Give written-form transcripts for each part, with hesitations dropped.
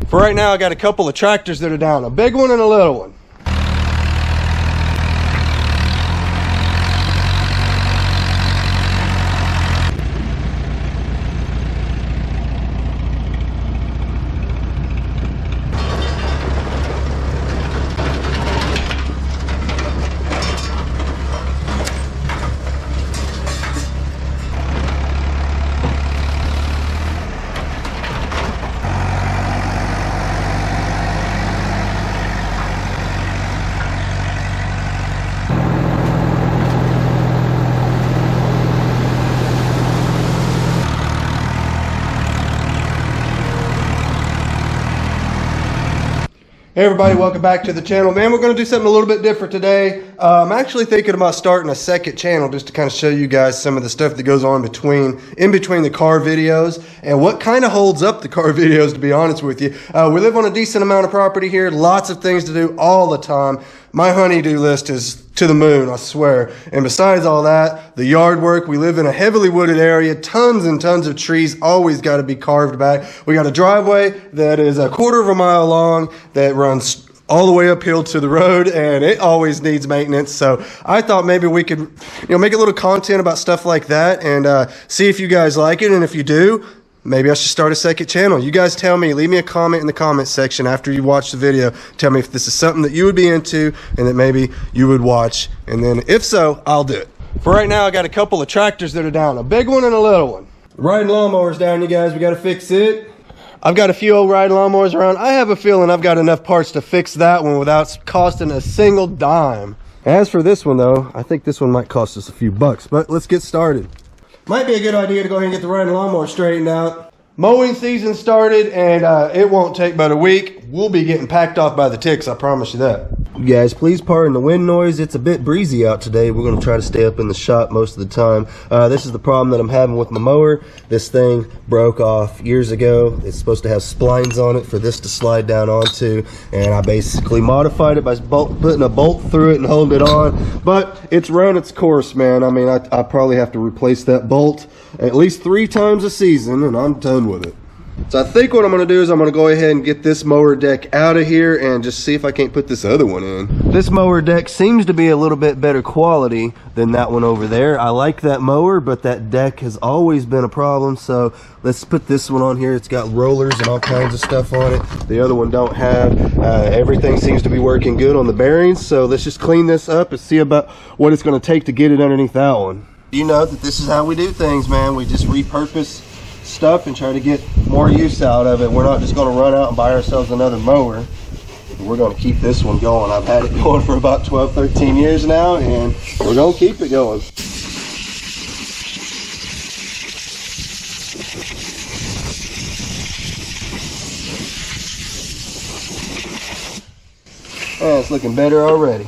For right now, I got a couple of tractors that are down, a big one and a little one. Hey everybody, welcome back to the channel. Man, we're going to do something a little bit different today. I'm actually thinking about starting a second channel just to kind of show you guys some of the stuff that goes on in between the car videos and what kind of holds up the car videos, to be honest with you. We live on a decent amount of property here, lots of things to do all the time. My honey-do list is to the moon, I swear. And besides all that, the yard work, we live in a heavily wooded area, tons and tons of trees, always got to be carved back. We got a driveway that is a 1/4 mile long that runs all the way uphill to the road, and it always needs maintenance. So I thought maybe we could, make a little content about stuff like that and see if you guys like it. And if you do, maybe I should start a second channel. You guys tell me, leave me a comment in the comment section after you watch the video. Tell me if this is something that you would be into and that maybe you would watch. And then if so, I'll do it. For right now, I got a couple of tractors that are down, a big one and a little one. Riding lawnmower's down, you guys. We got to fix it. I've got a few old riding lawnmowers around. I have a feeling I've got enough parts to fix that one without costing a single dime. As for this one, though, I think this one might cost us a few bucks, but let's get started. Might be a good idea to go ahead and get the riding lawnmower straightened out. Mowing season started, and it won't take but a week. We'll be getting packed off by the ticks, I promise you that. You guys, please pardon the wind noise. It's a bit breezy out today. We're going to try to stay up in the shop most of the time. This is the problem that I'm having with my mower. This thing broke off years ago. It's supposed to have splines on it for this to slide down onto, and I basically modified it by putting a bolt through it and holding it on. But it's run its course, man. I mean, I probably have to replace that bolt at least 3 times a season, and I'm done with it. So I think what I'm going to do is I'm going to go ahead and get this mower deck out of here and just see if I can't put this other one in. This mower deck seems to be a little bit better quality than that one over there. I like that mower, but that deck has always been a problem. So let's put this one on here. It's got rollers and all kinds of stuff on it. The other one don't have. Everything seems to be working good on the bearings. So let's just clean this up and see about what it's going to take to get it underneath that one. You know that this is how we do things, man. We just repurpose stuff and try to get more use out of it. We're not just going to run out and buy ourselves another mower. We're going to keep this one going. I've had it going for about 12-13 years now, and we're going to keep it going. Oh, it's looking better already.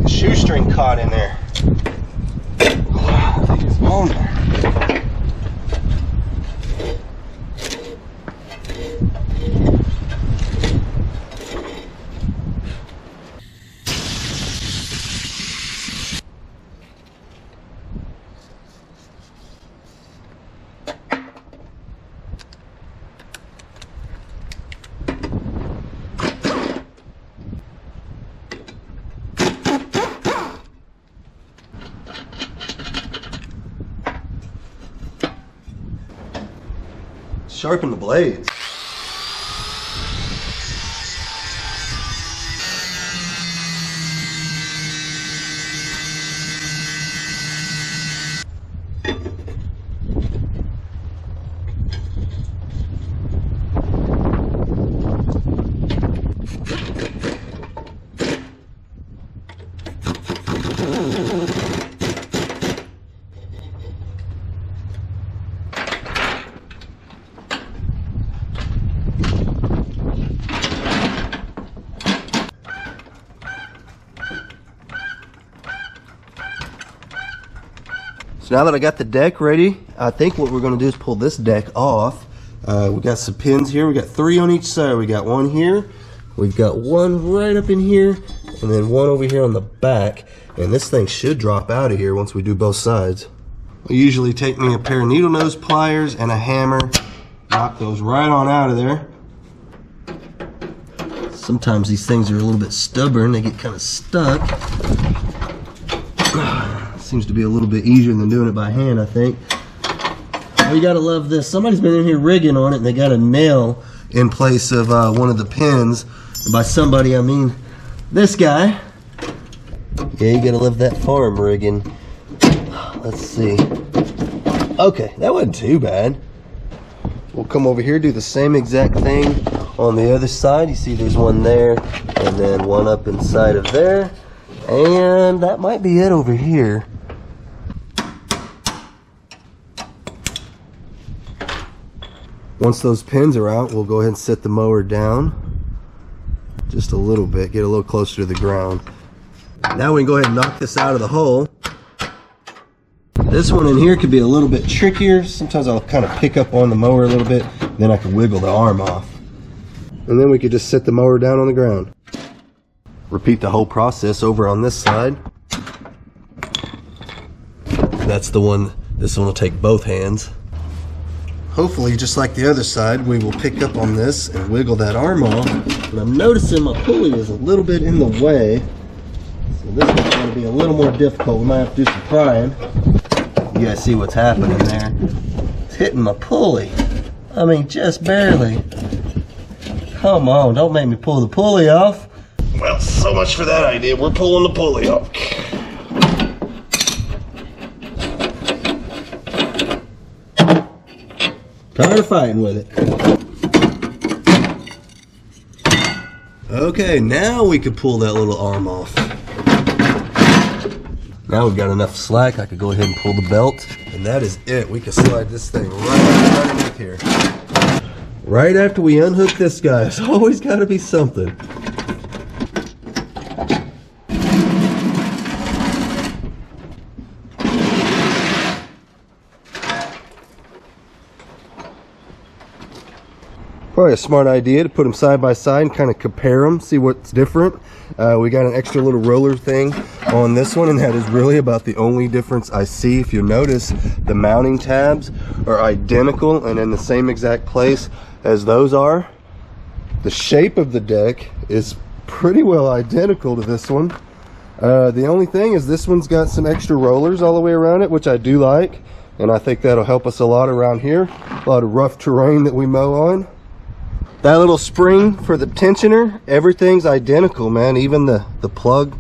Shoestring caught in there. I think it's on there. Sharpen the blades. So now that I got the deck ready, I think what we're going to do is pull this deck off. We got some pins here. We got 3 on each side. We got one here. We've got one right up in here, and then one over here on the back. And this thing should drop out of here once we do both sides. I'll usually take me a pair of needle nose pliers and a hammer, knock those right on out of there. Sometimes these things are a little bit stubborn, they get kind of stuck. Seems to be a little bit easier than doing it by hand, I think. Oh, you gotta love this. Somebody's been in here rigging on it and they got a nail in place of one of the pins. And by somebody, I mean this guy. Yeah, you gotta love that farm rigging. Let's see. Okay, that wasn't too bad. We'll come over here, do the same exact thing on the other side. You see there's one there and then one up inside of there. And that might be it over here. Once those pins are out, we'll go ahead and set the mower down just a little bit, get a little closer to the ground. Now we can go ahead and knock this out of the hole. This one in here could be a little bit trickier. Sometimes I'll kind of pick up on the mower a little bit, then I can wiggle the arm off. And then we could just set the mower down on the ground. Repeat the whole process over on this side. That's the one, this one will take both hands. Hopefully, just like the other side, we will pick up on this and wiggle that arm off. And I'm noticing my pulley is a little bit in the way. So this one's going to be a little more difficult. We might have to do some prying. You guys see what's happening there? It's hitting my pulley. I mean, just barely. Come on, don't make me pull the pulley off. Well, so much for that idea. We're pulling the pulley off. Tired of fighting with it. Okay, now we could pull that little arm off. Now we've got enough slack, I could go ahead and pull the belt. And that is it. We can slide this thing right underneath here. Right after we unhook this guy, there's always got to be something. Probably a smart idea to put them side by side and kind of compare them, see what's different. We got an extra little roller thing on this one, and that is really about the only difference I see. If you notice, the mounting tabs are identical and in the same exact place as those are. The shape of the deck is pretty well identical to this one. The only thing is this one's got some extra rollers all the way around it, which I do like, and I think that'll help us a lot around here. A lot of rough terrain that we mow on. That little spring for the tensioner, everything's identical, man. Even the plug,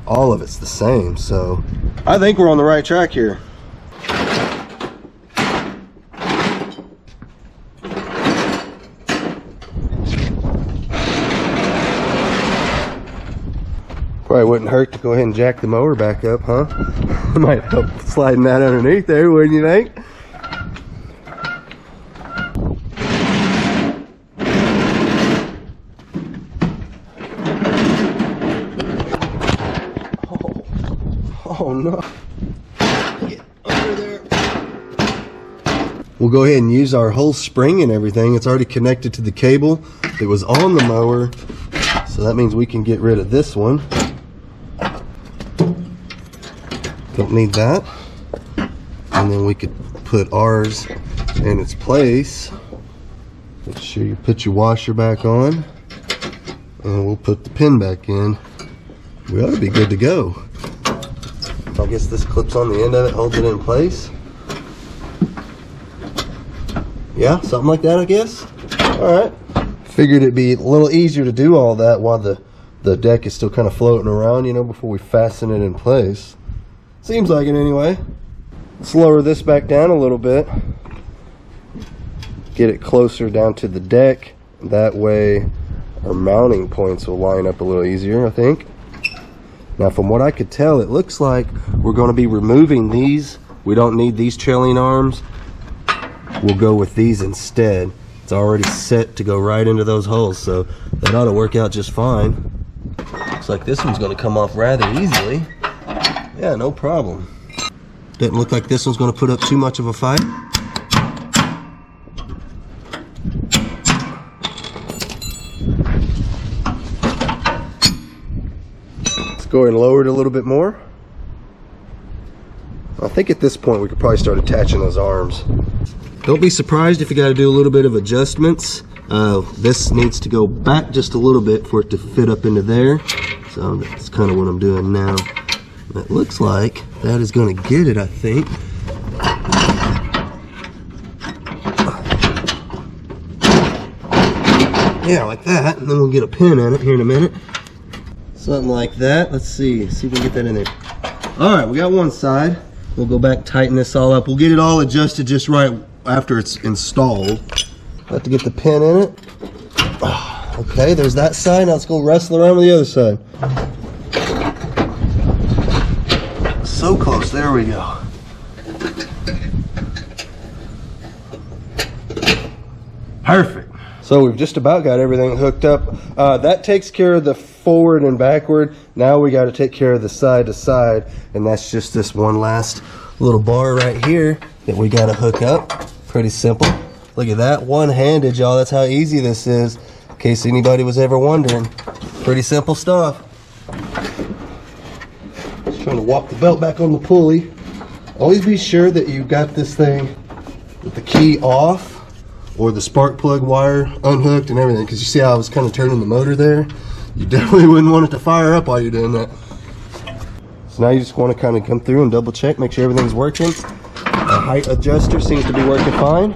all of it's the same. So I think we're on the right track here. Probably wouldn't hurt to go ahead and jack the mower back up, huh? Might help sliding that underneath there, wouldn't you think? Oh no. Get under there. We'll go ahead and use our whole spring and everything. It's already connected to the cable that was on the mower. So that means we can get rid of this one. Don't need that. And then we could put ours in its place. Make sure you put your washer back on. And we'll put the pin back in. We ought to be good to go. I guess this clips on the end of it, holds it in place. Yeah, something like that, I guess. Alright. Figured it'd be a little easier to do all that while the deck is still kind of floating around, you know, before we fasten it in place. Seems like it anyway. Let's lower this back down a little bit. Get it closer down to the deck. That way our mounting points will line up a little easier, I think. Now from what I could tell, it looks like we're going to be removing these. We don't need these trailing arms. We'll go with these instead. It's already set to go right into those holes, so that ought to work out just fine. Looks like this one's going to come off rather easily. Yeah, no problem. Doesn't look like this one's going to put up too much of a fight. Go ahead and lower it a little bit more. I think at this point we could probably start attaching those arms. Don't be surprised if you got to do a little bit of adjustments. This needs to go back just a little bit for it to fit up into there. So that's kind of what I'm doing now. It looks like that is going to get it, I think. Yeah, like that, and then we'll get a pin in it here in a minute. Something like that. Let's see if we can get that in there. All right, we got one side. We'll go back, tighten this all up. We'll get it all adjusted just right after it's installed. Have to get the pin in it. Okay, there's that side. Now let's go wrestle around with the other side. So close, there we go. Perfect. So we've just about got everything hooked up. That takes care of the forward and backward. Now we got to take care of the side to side, and that's just this one last little bar right here that we got to hook up. Pretty simple. Look at that, one-handed, y'all. That's how easy this is, in case anybody was ever wondering. Pretty simple stuff. Just trying to walk the belt back on the pulley. Always be sure that you've got this thing with the key off, or the spark plug wire unhooked and everything, because you see how I was kind of turning the motor there? You definitely wouldn't want it to fire up while you're doing that. So now you just want to kind of come through and double check, make sure everything's working. The height adjuster seems to be working fine.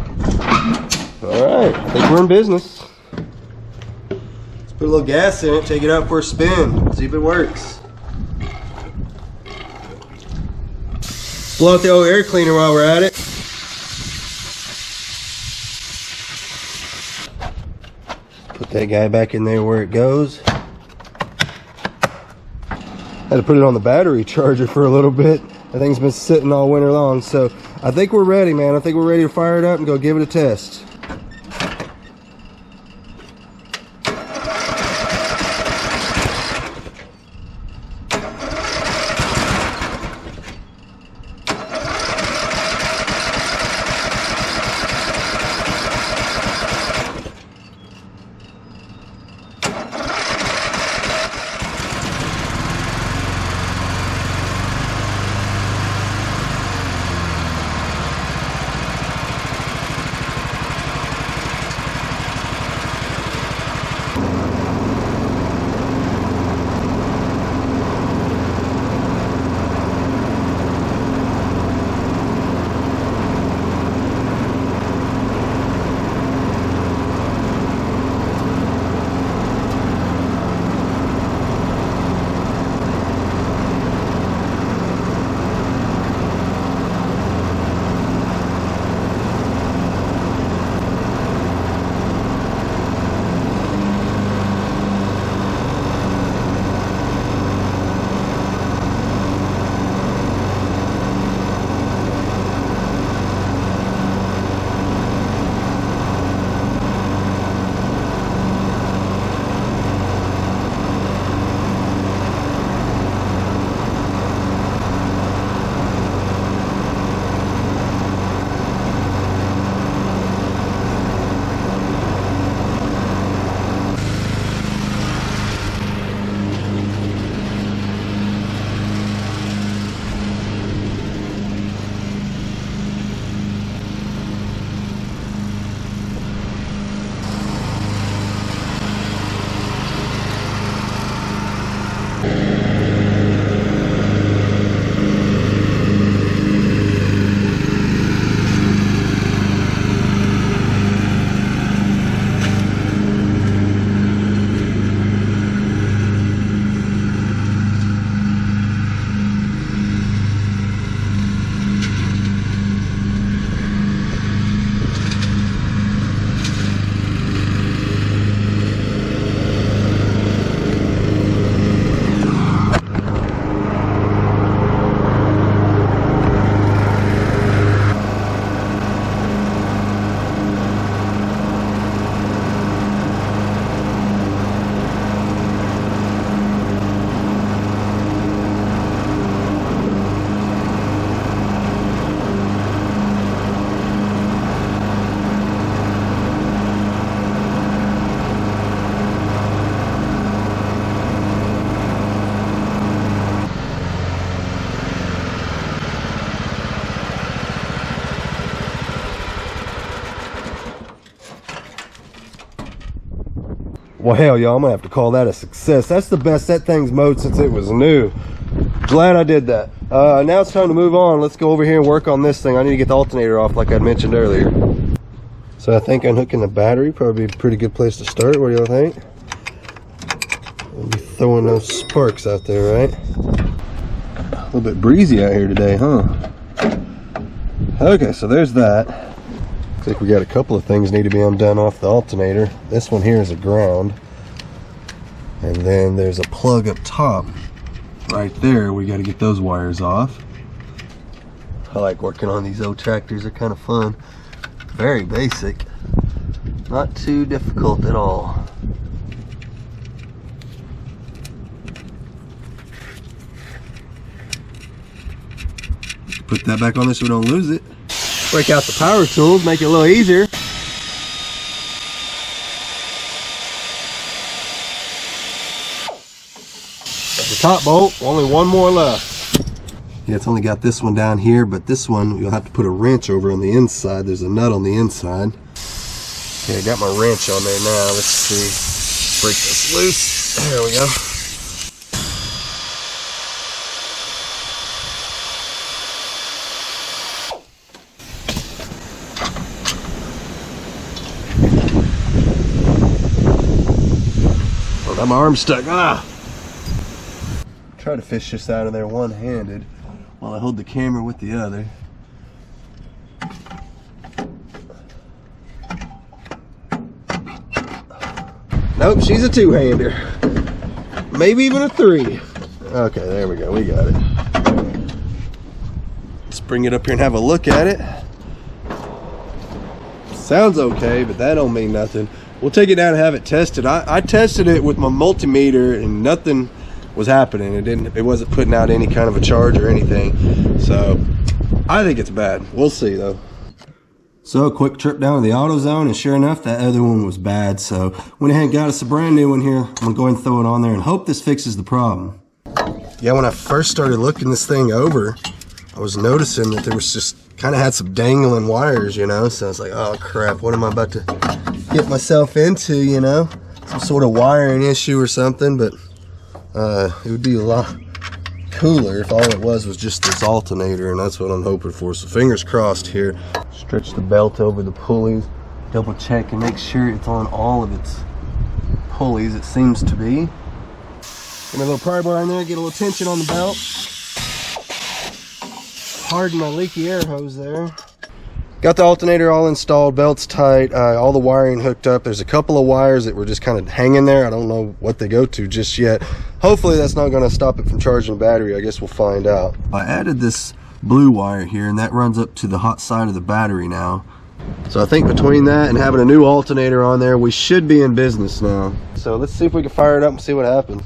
Alright, I think we're in business. Let's put a little gas in it, take it out for a spin, see if it works. Blow out the old air cleaner while we're at it. Put that guy back in there where it goes. Had to put it on the battery charger for a little bit. That thing's been sitting all winter long. So I think we're ready, man. I think we're ready to fire it up and go give it a test. Well, hell, y'all, I'm gonna have to call that a success. That's the best that thing's mowed since it was new. Glad I did that. Now it's time to move on. Let's go over here and work on this thing. I need to get the alternator off like I mentioned earlier. So I think unhooking the battery probably be a pretty good place to start. What do y'all think? We'll be throwing those sparks out there, right? A little bit breezy out here today, huh? Okay, so there's that. Looks like we got a couple of things need to be undone off the alternator. This one here is a ground. And then there's a plug up top. Right there, we got to get those wires off. I like working on these old tractors, they're kind of fun. Very basic, not too difficult at all. Put that back on there so we don't lose it. Break out the power tools, make it a little easier. The top bolt, only one more left. Yeah, it's only got this one down here, but this one you'll have to put a wrench over on the inside. There's a nut on the inside. Okay, I got my wrench on there now. Let's see. Break this loose. There we go. Oh, got my arm stuck. Ah! Try to fish this out of there one-handed while I hold the camera with the other. Nope, she's a two-hander. Maybe even a three. Okay, there we go, we got it. Let's bring it up here and have a look at it. Sounds okay, but that don't mean nothing. We'll take it down and have it tested. I tested it with my multimeter and nothing was happening. It wasn't putting out any kind of a charge or anything. So I think it's bad. We'll see though. So a quick trip down to the AutoZone, and sure enough, that other one was bad. So went ahead and got us a brand new one here. I'm gonna go ahead and throw it on there and hope this fixes the problem. Yeah, when I first started looking this thing over, I was noticing that there was just kind of had some dangling wires, you know. So I was like, oh crap, what am I about to get myself into, you know? Some sort of wiring issue or something. But it would be a lot cooler if all it was just this alternator, and that's what I'm hoping for. So fingers crossed here. Stretch the belt over the pulleys, double check and make sure it's on all of its pulleys. It seems to be. Get my little pry bar in there, get a little tension on the belt. Harden my leaky air hose there. Got the alternator all installed, belts tight, all the wiring hooked up. There's a couple of wires that were just kind of hanging there. I don't know what they go to just yet. Hopefully that's not going to stop it from charging the battery. I guess we'll find out. I added this blue wire here, and that runs up to the hot side of the battery now. So I think between that and having a new alternator on there, we should be in business now. So let's see if we can fire it up and see what happens.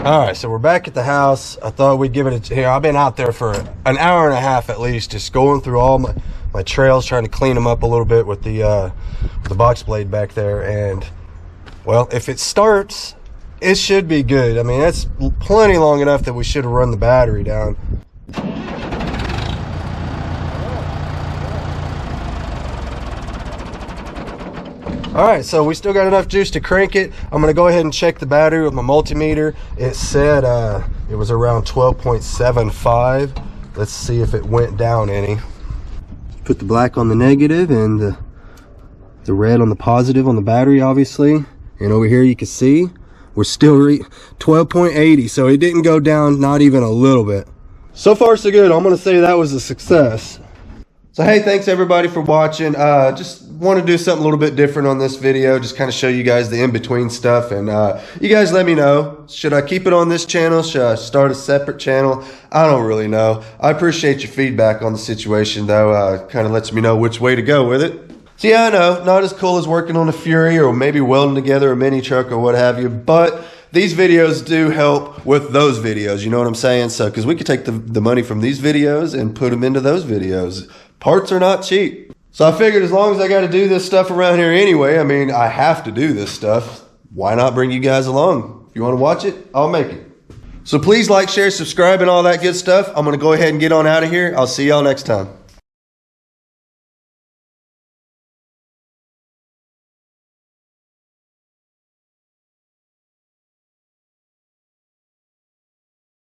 All right, so we're back at the house. I thought we'd give it a here. I've been out there for an hour and a half at least, just going through all my trails, trying to clean them up a little bit with the box blade back there. And well, if it starts, it should be good. I mean, that's plenty long enough that we should have run the battery down. All right, so we still got enough juice to crank it. I'm gonna go ahead and check the battery with my multimeter. It said it was around 12.75. Let's see if it went down any. Put the black on the negative and the red on the positive on the battery, obviously. And over here you can see we're still 12.80, so it didn't go down, not even a little bit. So far so good. I'm gonna say that was a success. So hey, thanks everybody for watching. Just want to do something a little bit different on this video, just kind of show you guys the in-between stuff. And you guys let me know, should I keep it on this channel? Should I start a separate channel? I don't really know. I appreciate your feedback on the situation though. Kind of lets me know which way to go with it. So yeah, I know, not as cool as working on a Fury or maybe welding together a mini truck or what have you, but these videos do help with those videos, you know what I'm saying? So, because we could take the money from these videos and put them into those videos. Parts are not cheap. So I figured as long as I got to do this stuff around here anyway, I mean, I have to do this stuff. Why not bring you guys along? If you want to watch it, I'll make it. So please like, share, subscribe, and all that good stuff. I'm going to go ahead and get on out of here. I'll see y'all next time.